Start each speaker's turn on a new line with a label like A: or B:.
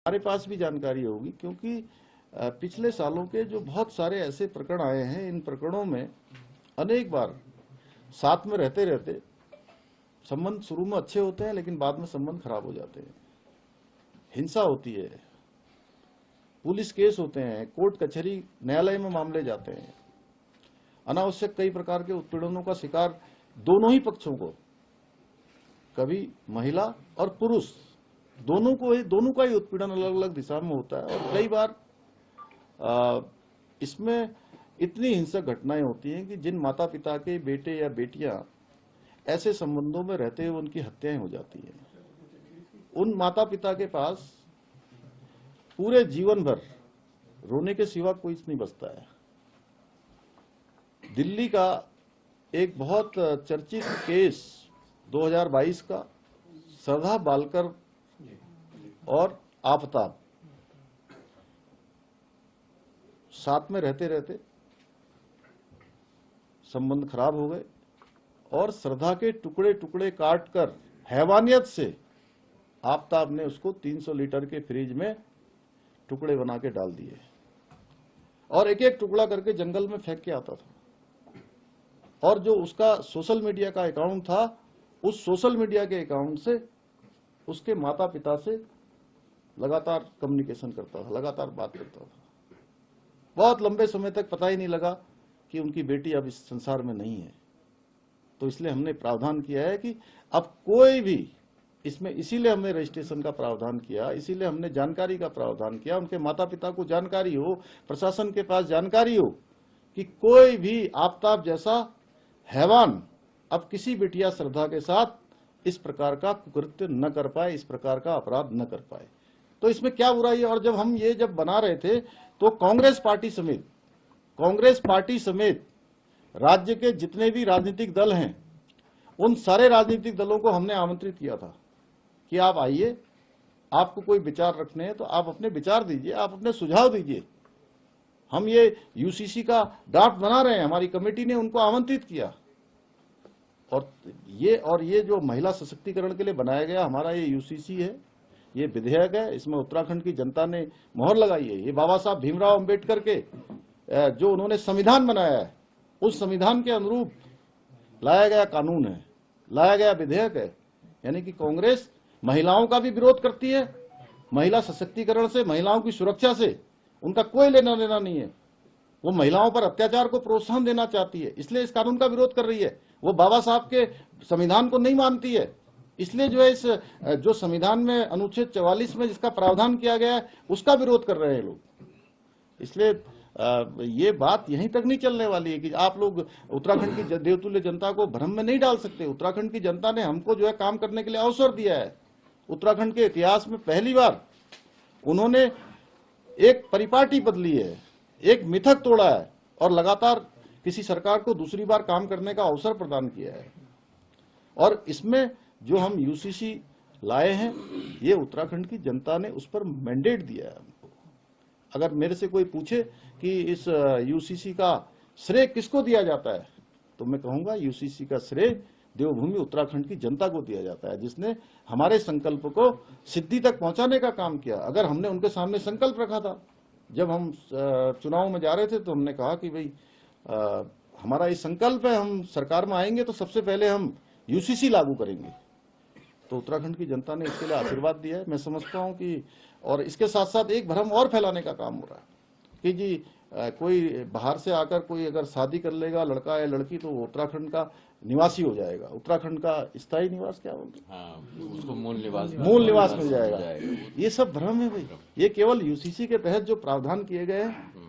A: हमारे पास भी जानकारी होगी, क्योंकि पिछले सालों के जो बहुत सारे ऐसे प्रकरण आए हैं, इन प्रकरणों में अनेक बार साथ में रहते रहते संबंध शुरू में अच्छे होते हैं, लेकिन बाद में संबंध खराब हो जाते हैं। हिंसा होती है, पुलिस केस होते हैं, कोर्ट कचहरी न्यायालय में मामले जाते हैं, अनावश्यक कई प्रकार के उत्पीड़नों का शिकार दोनों ही पक्षों को, कभी महिला और पुरुष दोनों का ही उत्पीड़न अलग अलग दिशा में होता है। और कई बार इसमें इतनी हिंसक घटनाएं होती हैं कि जिन माता पिता के बेटे या बेटियां ऐसे संबंधों में रहते हुए उनकी हत्याएं हो जाती हैं। उन माता पिता के पास पूरे जीवन भर रोने के सिवा कोई नहीं बचता है। दिल्ली का एक बहुत चर्चित केस 2022 का, श्रद्धा बालकर और आफताब साथ में रहते रहते संबंध खराब हो गए और श्रद्धा के टुकड़े टुकड़े काटकर हैवानियत से आफताब ने उसको 300 लीटर के फ्रिज में टुकड़े बना के डाल दिए और एक एक टुकड़ा करके जंगल में फेंक के आता था। और जो उसका सोशल मीडिया का अकाउंट था, उस सोशल मीडिया के अकाउंट से उसके माता पिता से लगातार कम्युनिकेशन करता था, लगातार बात करता था। बहुत लंबे समय तक पता ही नहीं लगा कि उनकी बेटी अब इस संसार में नहीं है। तो इसलिए हमने प्रावधान किया है कि अब कोई भी इसमें, इसीलिए हमने रजिस्ट्रेशन का प्रावधान किया, इसीलिए हमने जानकारी का प्रावधान किया, उनके माता पिता को जानकारी हो, प्रशासन के पास जानकारी हो कि कोई भी आफताब जैसा हैवान अब किसी बिटिया श्रद्धा के साथ इस प्रकार का कुकृत्य न कर पाए, इस प्रकार का अपराध न कर पाए। तो इसमें क्या बुराई है। और जब हम ये बना रहे थे तो कांग्रेस पार्टी समेत राज्य के जितने भी राजनीतिक दल हैं, उन सारे राजनीतिक दलों को हमने आमंत्रित किया था कि आप आइए, आपको कोई विचार रखने हैं तो आप अपने विचार दीजिए, आप अपने सुझाव दीजिए। हम ये यूसीसी का ड्राफ्ट बना रहे हैं, हमारी कमेटी ने उनको आमंत्रित किया। और ये जो महिला सशक्तिकरण के लिए बनाया गया हमारा ये यूसीसी है, ये विधेयक है, इसमें उत्तराखंड की जनता ने मोहर लगाई है। ये बाबा साहब भीमराव अंबेडकर के जो उन्होंने संविधान बनाया है, उस संविधान के अनुरूप लाया गया कानून है, लाया गया विधेयक है। यानी कि कांग्रेस महिलाओं का भी विरोध करती है, महिला सशक्तिकरण से, महिलाओं की सुरक्षा से उनका कोई लेना देना नहीं है। वो महिलाओं पर अत्याचार को प्रोत्साहन देना चाहती है, इसलिए इस कानून का विरोध कर रही है। वो बाबा साहब के संविधान को नहीं मानती है, इसलिए जो है इस जो संविधान में अनुच्छेद 44 में जिसका प्रावधान किया गया है उसका विरोध कर रहे हैं लोग। इसलिए ये बात यहीं तक नहीं चलने वाली है कि आप लोग उत्तराखंड की देवतुल्य जनता को भ्रम में नहीं डाल सकते। उत्तराखंड की जनता ने हमको जो है काम करने के लिए अवसर दिया है। उत्तराखंड के इतिहास में पहली बार उन्होंने एक परिपाटी बदली है, एक मिथक तोड़ा है और लगातार किसी सरकार को दूसरी बार काम करने का अवसर प्रदान किया है। और इसमें जो हम यूसीसी लाए हैं, ये उत्तराखंड की जनता ने उस पर मैंडेट दिया है हमको। अगर मेरे से कोई पूछे कि इस यूसीसी का श्रेय किसको दिया जाता है, तो मैं कहूंगा यूसीसी का श्रेय देवभूमि उत्तराखंड की जनता को दिया जाता है, जिसने हमारे संकल्प को सिद्धि तक पहुंचाने का काम किया। अगर हमने उनके सामने संकल्प रखा था, जब हम चुनाव में जा रहे थे, तो हमने कहा कि भाई हमारा ये संकल्प है, हम सरकार में आएंगे तो सबसे पहले हम यूसीसी लागू करेंगे। तो उत्तराखंड की जनता ने इसके लिए आशीर्वाद दिया है। मैं समझता हूं कि, और इसके साथ साथ एक भ्रम और फैलाने का काम हो रहा है कि जी कोई बाहर से आकर कोई अगर शादी कर लेगा, लड़का या लड़की, तो वो उत्तराखंड का निवासी हो जाएगा, उत्तराखंड का स्थायी निवास क्या होगा,
B: उसको मूल निवास
A: मिल जाएगा। ये सब भ्रम है भाई। ये केवल यूसीसी के तहत जो प्रावधान किए गए हैं